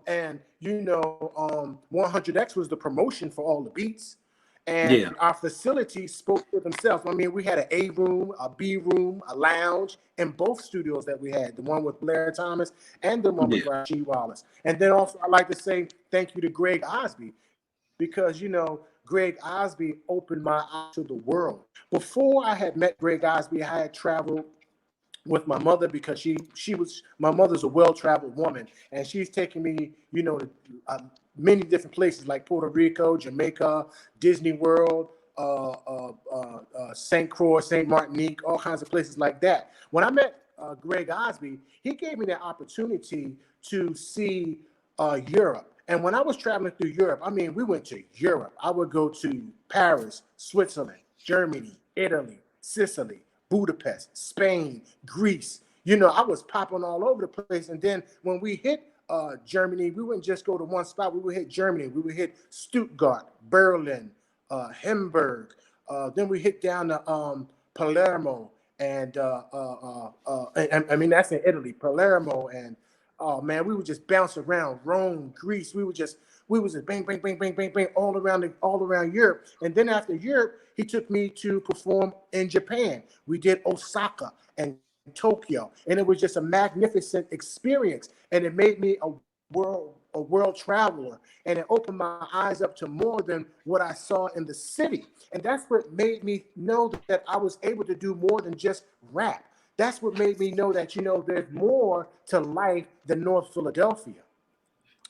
And 100X was the promotion for all the beats. And yeah, our facilities spoke for themselves. I mean, we had an A room, a B room, a lounge in both studios that we had, the one with Blair Thomas and the one with yeah. Rasheed Wallace. And then also, I'd like to say thank you to Greg Osby because, Greg Osby opened my eyes to the world. Before I had met Greg Osby, I had traveled with my mother because she was my mother's a well-traveled woman, and she's taking me to many different places like Puerto Rico, Jamaica, Disney World, St. Croix, St. Martinique, all kinds of places like that. When I met Greg Osby, he gave me the opportunity to see Europe. And when I was traveling through Europe, I mean, we went to Europe. I would go to Paris, Switzerland, Germany, Italy, Sicily, Budapest, Spain, Greece. You know, I was popping all over the place. And then when we hit Germany, we wouldn't just go to one spot. We would hit Germany. We would hit Stuttgart, Berlin, Hamburg. Then we hit down to Palermo, and I mean that's in Italy, Palermo, and oh man, we would just bounce around Rome, Greece. We was just bang, bang, bang, bang, bang, bang all around Europe. And then after Europe, he took me to perform in Japan. We did Osaka and Tokyo, and it was just a magnificent experience. And it made me a world traveler, and it opened my eyes up to more than what I saw in the city. And that's what made me know that I was able to do more than just rap. That's what made me know that there's more to life than North Philadelphia.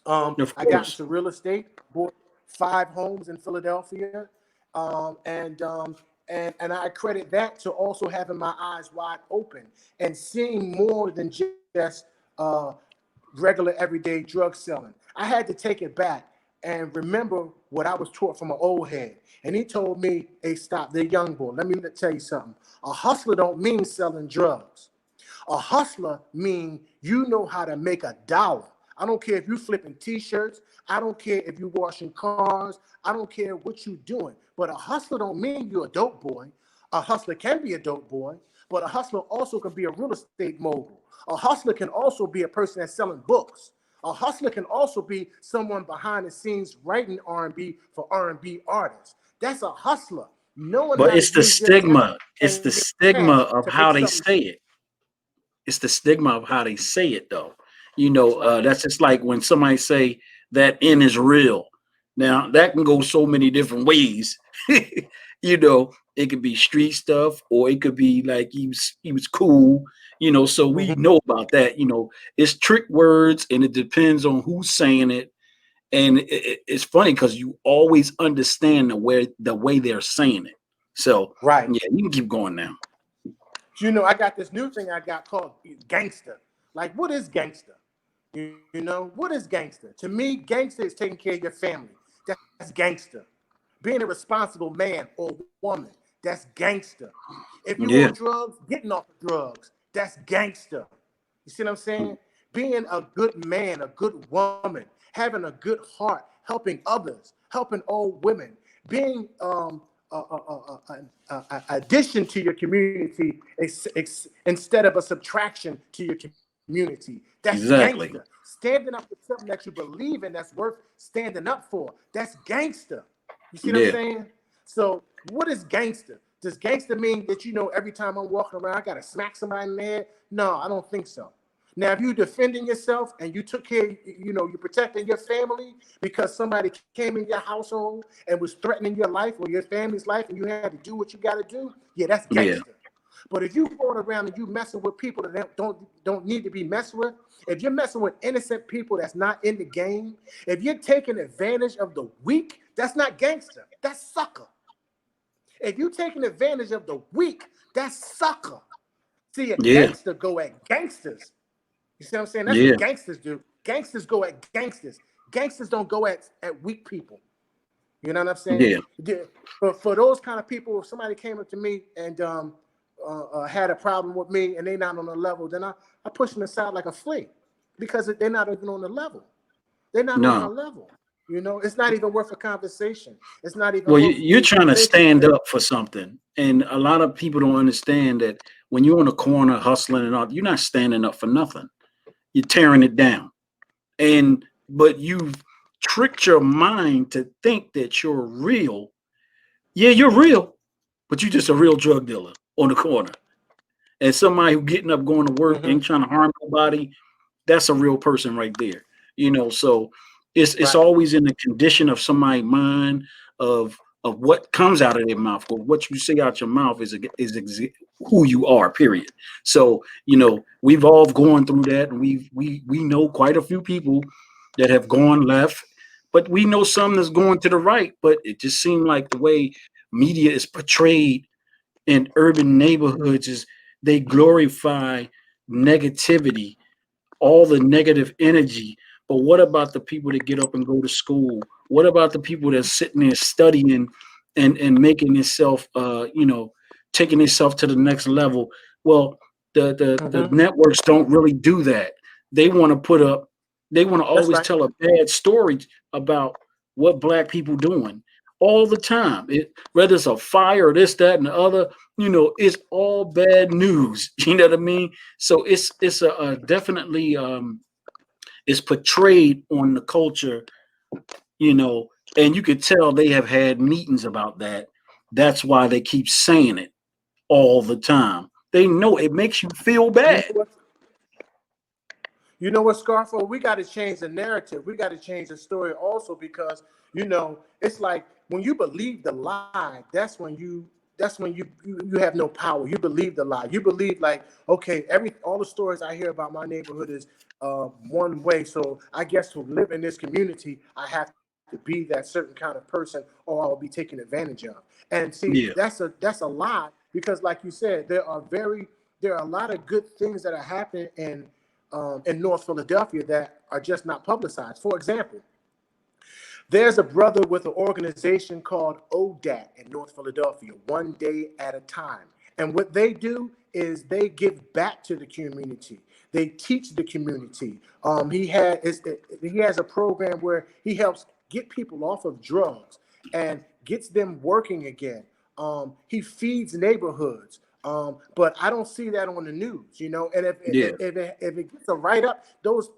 Of I got course. into real estate, bought 5 homes in Philadelphia, and I credit that to also having my eyes wide open and seeing more than just uh, regular everyday drug selling. I had to take it back and remember what I was taught from an old head. And he told me, "Hey, stop, they're young boy. Let me tell you something. A hustler don't mean selling drugs. A hustler means you know how to make a dollar. I don't care if you're flipping t-shirts. I don't care if you're washing cars. I don't care what you're doing. But a hustler don't mean you're a dope boy. A hustler can be a dope boy, but a hustler also can be a real estate mogul. A hustler can also be a person that's selling books. A hustler can also be someone behind the scenes writing R&B for R&B artists. That's a hustler, knowing But how to it's the use your talent stigma. It's and the your stigma craft of to how make they something. say it. It's the stigma of how they say it, though. That's right. That's just like when somebody say that N is real. Now that can go so many different ways. It could be street stuff, or it could be like he was cool. So we Mhm. know about that. It's trick words, and it depends on who's saying it. And it's funny because you always understand the way they're saying it. So Right. yeah, you can keep going now. I got this new thing I got called gangster. Like, what is gangster? What is gangster? To me, gangster is taking care of your family. That's gangster. Being a responsible man or woman, that's gangster. If you on Yeah, drugs, getting off of drugs, that's gangster. You see what I'm saying? Being a good man, a good woman, having a good heart, helping others, helping old women, being addition to your community instead of a subtraction to your community. That's gangster. exactly. Standing up for something that you believe in that's worth standing up for. That's gangster. You see what I'm Yeah, saying? So, what is gangster? Does gangster mean that every time I'm walking around, I got to smack somebody in the head? No, I don't think so. Now, if you're defending yourself and you took care, you're protecting your family because somebody came in your household and was threatening your life or your family's life, and you had to do what you got to do, yeah, that's yeah, gangster. But if you going around and you messing with people that don't need to be messed with, if you're messing with innocent people that's not in the game, if you're taking advantage of the weak, that's not gangster. That's sucker. If you're taking advantage of the weak, that's sucker. See, a yeah, gangster go at gangsters. You see what I'm saying? That's yeah, what gangsters do. Gangsters go at gangsters. Gangsters don't go at weak people. You know what I'm saying? yeah, For those kind of people, if somebody came up to me and had a problem with me and they're not on the level, then I push them aside like a flea because they're not even on the level. They're not on my no. level. It's not even worth a conversation. It's not even Well, worth you're me trying to thinking stand that. up for something, and a lot of people don't understand that when you're on the corner hustling and all, you're not standing up for nothing. You're tearing it down, but you've tricked your mind to think that you're real. Yeah, you're real, but you're just a real drug dealer on the corner. And somebody who getting up, going to work, Mm-hmm. ain't trying to harm nobody, that's a real person right there. So it's Right. always in the condition of somebody's mind of what comes out of their mouth, or what you say out your mouth who you are. Period. So we've all gone through that, and we know quite a few people that have gone left, but we know some that's going to the right. But it just seemed like the way media is portrayed in urban neighborhoods is they glorify negativity, all the negative energy. But what about the people that get up and go to school? What about the people that's sitting there studying and making themselves, taking themselves to the next level. Well, the Hmm. networks don't really do that. They want to put up. They want to That's always right. tell a bad story about what black people doing all the time. Whether it's a fire or this, that, and the other, it's all bad news. You know what I mean? So it's a definitely it's portrayed on the culture, you know, and you could tell they have had meetings about that. That's why they keep saying it all the time. They know it makes you feel You know bad. what? You know what, Scarfo? We got to change the narrative. We got to change the story also because it's like when you believe the lie, that's when you have no power. You believe the lie. You believe like, okay, all the stories I hear about my neighborhood is one way. So I guess to live in this community, I have to be that certain kind of person, or I'll be taken advantage of. And see, Yeah, that's a lie because, like you said, there are a lot of good things that are happening in North Philadelphia that are just not publicized. For example, there's a brother with an organization called ODAT in North Philadelphia, One Day at a Time. And what they do is they give back to the community. They teach the community. He has a program where he helps get people off of drugs and gets them working again. He feeds neighborhoods. But I don't see that on the news, And yeah. if it gets a write up, those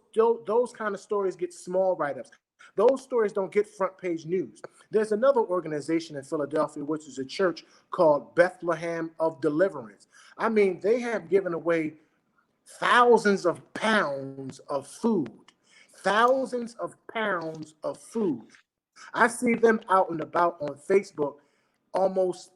kind of stories get small write ups. Those stories don't get front page news. There's another organization in Philadelphia, which is a church called Bethlehem of Deliverance. I mean, they have given away thousands of pounds of food. Thousands of pounds of food. I see them out and about on Facebook almost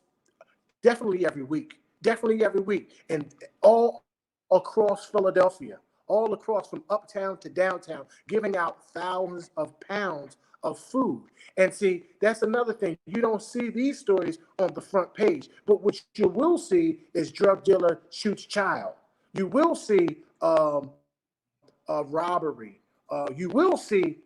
definitely every week. Definitely every week. And all across Philadelphia, all across from uptown to downtown, giving out thousands of pounds of food. And see, that's another thing. You don't see these stories on the front page, but what you will see is drug dealer shoots child. You will see robbery. You will see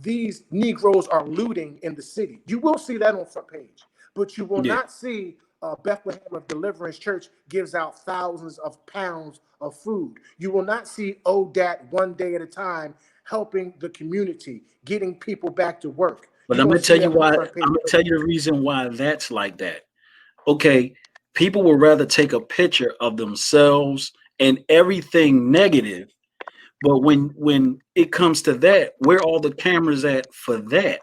these Negroes are looting in the city. You will see that on front page, but you will Yeah. not see Bethlehem of Deliverance Church gives out thousands of pounds of food. You will not see ODAT One Day at a Time helping the community, getting people back to work. But You I'm don't gonna see tell you that on the why. front I'm page. gonna tell you the reason why that's like that. Okay, people would rather take a picture of themselves and everything negative. But when it comes to that, where all the cameras at for that?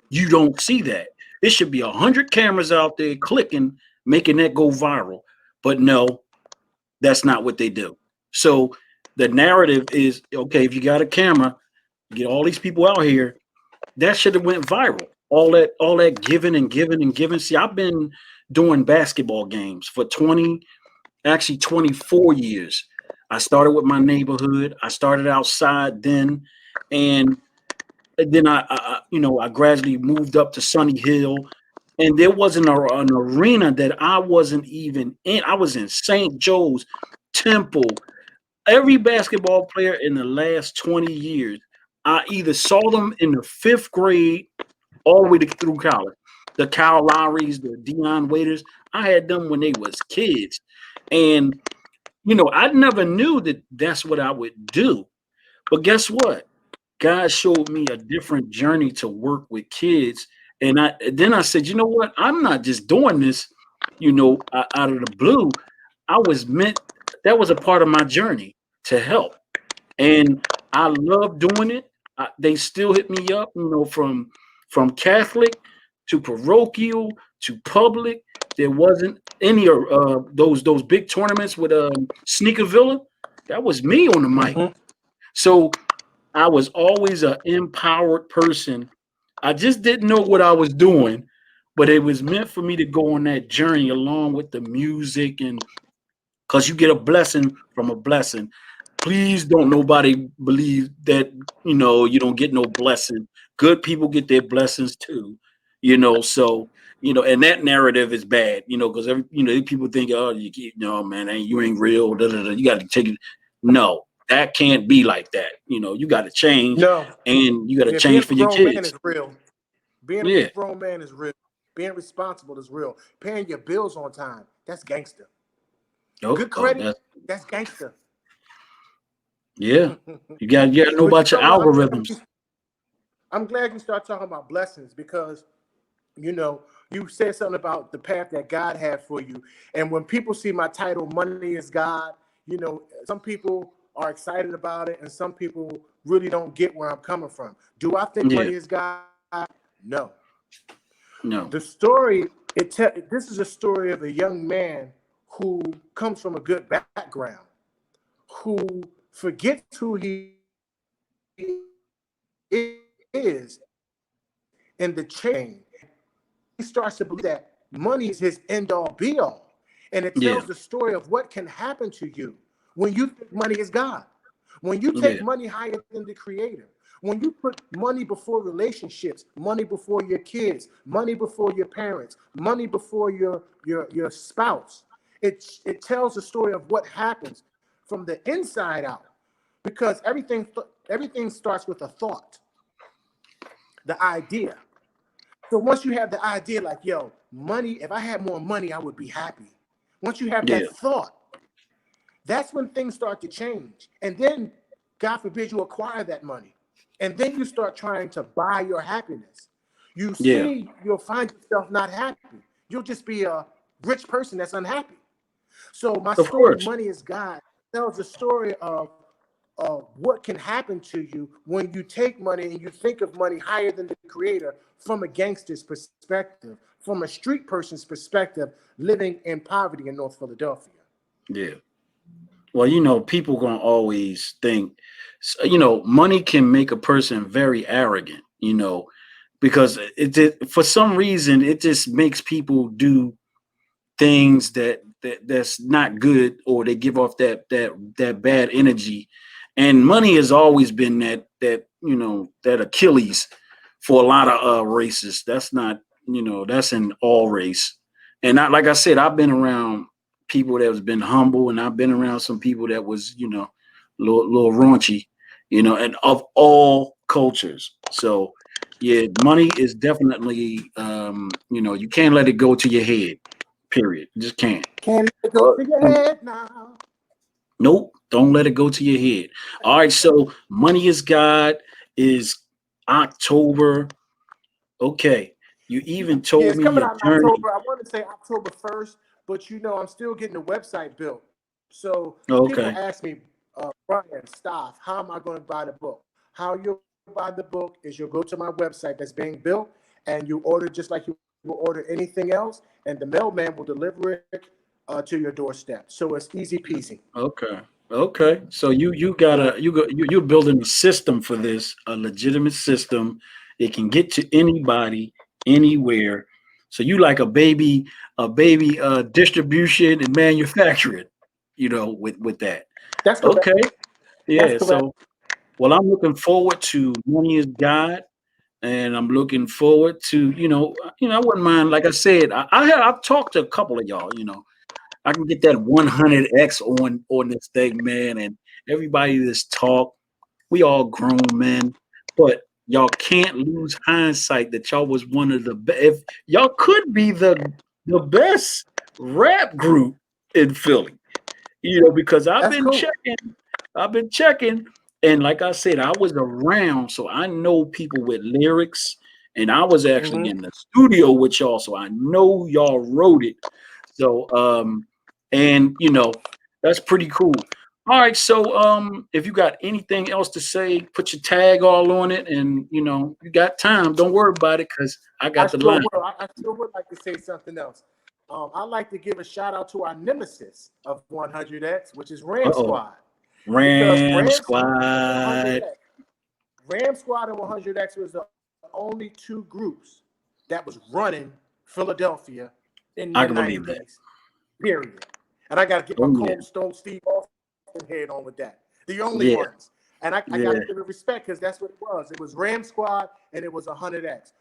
You don't see that. It should be 100 cameras out there clicking, making that go viral. But no, that's not what they do. So the narrative is okay. If you got a camera, get all these people out here. That should have went viral. All that giving and giving and giving. See, I've been doing basketball games for 24 years. I started with my neighborhood. I started outside then, and then I gradually moved up to Sunny Hill, and there wasn't an arena that I wasn't even in. I was in St. Joe's, Temple. Every basketball player in the last 20 years, I either saw them in the fifth grade all the way through college. The Kyle Lowrys, the Dion Waiters, I had them when they was kids, and I never knew that that's what I would do. But guess what? God showed me a different journey to work with kids. And then I said, you know what? I'm not just doing this, out of the blue. I was meant, that was a part of my journey to help. And I love doing it. They still hit me up, from Catholic to parochial to public. There wasn't any of those big tournaments with Sneaker Villa. That was me on the mic. Mhm. So I was always an empowered person. I just didn't know what I was doing, but it was meant for me to go on that journey along with the music, and because you get a blessing from a blessing. Please don't nobody believe that, you don't get no blessing. Good people get their blessings too, so, and that narrative is bad, because people think, oh, no, man, you ain't real. Da, da, da. You got to take it. No, that can't be like that. You got to change, No. and you got to Yeah, being change a for your grown man kids. is real. Being a Yeah. grown man is real. Being responsible is real. Paying your bills on time, that's gangster. Oh, Good oh, credit, that's that's gangster. yeah. You got to know But you about your know what? algorithms. I'm glad you start talking about blessings because you know you said something about the path that God had for you. And when people see my title, Money is God, some people are excited about it, and some people really don't get where I'm coming from. Do I think Yeah. money is God? No. No. The story this is a story of a young man who comes from a good background, who forgets who he is in the chain. He starts to believe that money is his end all be all. And it Yeah. tells the story of what can happen to you when you think money is God. When you take Yeah. money higher than the creator, when you put money before relationships, money before your kids, money before your parents, money before your spouse, it tells the story of what happens from the inside out. Because everything starts with a thought, the idea. So once you have the idea, like, yo, money, if I had more money, I would be happy. Once you have Yeah. that thought, that's when things start to change. And then, God forbid, you acquire that money. And then you start trying to buy your happiness. Yeah. You'll find yourself not happy. You'll just be a rich person that's unhappy. So my Of story, course. Money is God, tells a story of what can happen to you when you take money and you think of money higher than the creator from a gangster's perspective, from a street person's perspective, living in poverty in North Philadelphia. Yeah. Well, people gonna always think, money can make a person very arrogant. Because for some reason it just makes people do things that's not good, or they give off that bad energy. And money has always been that Achilles for a lot of races. That's not, that's in all race. And like I said, I've been around people that has been humble, and I've been around some people that was, little raunchy, and of all cultures. So yeah, money is definitely, you can't let it go to your head. Period. You just can't. Can it go Uh, to your um, head now? nope. Don't let it go to your head. All right. So Money is God is October. Okay. You even Yeah, told it's me coming your out in journey. October. I want to say October 1st, but I'm still getting the website built. So people Okay. ask me, Brian, Staff, how am I going to buy the book? How you'll buy the book is you'll go to my website that's being built, and you order just like you will order anything else, and the mailman will deliver it to your doorstep. So it's easy peasy. Okay. Okay. So you gotta you go you're building a system for this, a legitimate system. It can get to anybody, anywhere. So you like a baby distribution and manufacturing, with that. That's correct. Okay. That's Yeah. correct. So well, I'm looking forward to Money is God, and I'm looking forward to, I wouldn't mind, like I said, I've talked to a couple of y'all, I can get that 100x on this thing, man, and everybody just talk. We all grown men, but y'all can't lose hindsight that y'all was one of the best. If y'all could be the best rap group in Philly, because That's cool. I've been checking, and like I said, I was around, so I know people with lyrics, and I was actually Hmm. in the studio with y'all, so I know y'all wrote it. So, and that's pretty cool. All right, so if you got anything else to say, put your tag all on it, and you got time. Don't worry about it, cause I I got the sure line. will. I sure would like to say something else. I'd like to give a shout out to our nemesis of 100X, which is Uh Ram oh, Squad, because Ram Squad. Ram Squad and 100X was the only two groups that was running Philadelphia in I the can believe that. 90s, period. And I got to get my Oh yeah, Cold Stone Steve Austin head on with that. The only yeah, ones. And I got to yeah. give it respect because that's what it was. It was Ram Squad and it was 100X.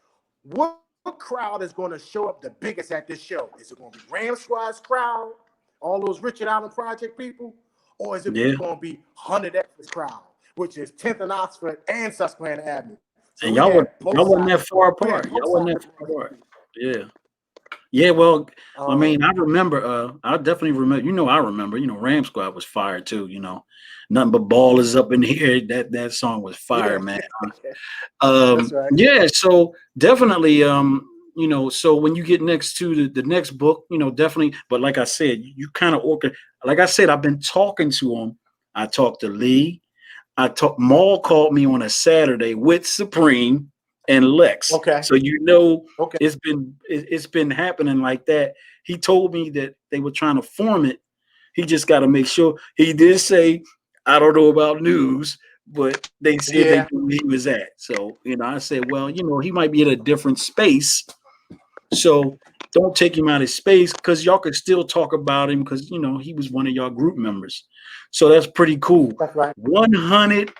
What crowd is going to show up the biggest at this show? Is it going to be Ram Squad's crowd, all those Richard Allen Project people, or is it Yeah, going to be 100X's crowd, which is 10th and Oxford and Susquehanna Avenue? So and we had both y'all wasn't sides. that far We had apart. both Y'all wasn't sides that of far apart. Yeah. Yeah, well, I Um, mean, I remember, I definitely remember, I remember, Ram Squad was fire too, nothing but ballers up in here. That song was fire, yeah, man. that's right. Yeah, so definitely, so when you get next to the next book, definitely, but like I said, you kind of like I said, I've been talking to him. I talked to Lee. Maul called me on a Saturday with Supreme and Lex. Okay, So okay, it's been happening like that. He told me that they were trying to form it. He just got to make sure. He did say, I don't know about news, but they said they yeah, knew where he was at. So, I said, well, he might be in a different space. So don't take him out of space because y'all could still talk about him because he was one of y'all group members. So that's pretty cool. that's right. 100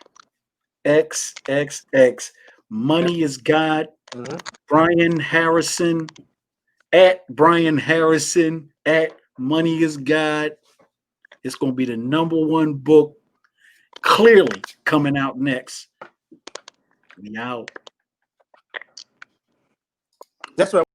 XXX. Money is God. Hmm. Brian Harrison at Brian Harrison at Money is God. It's going to be the #1 book clearly coming out next. We out. That's what.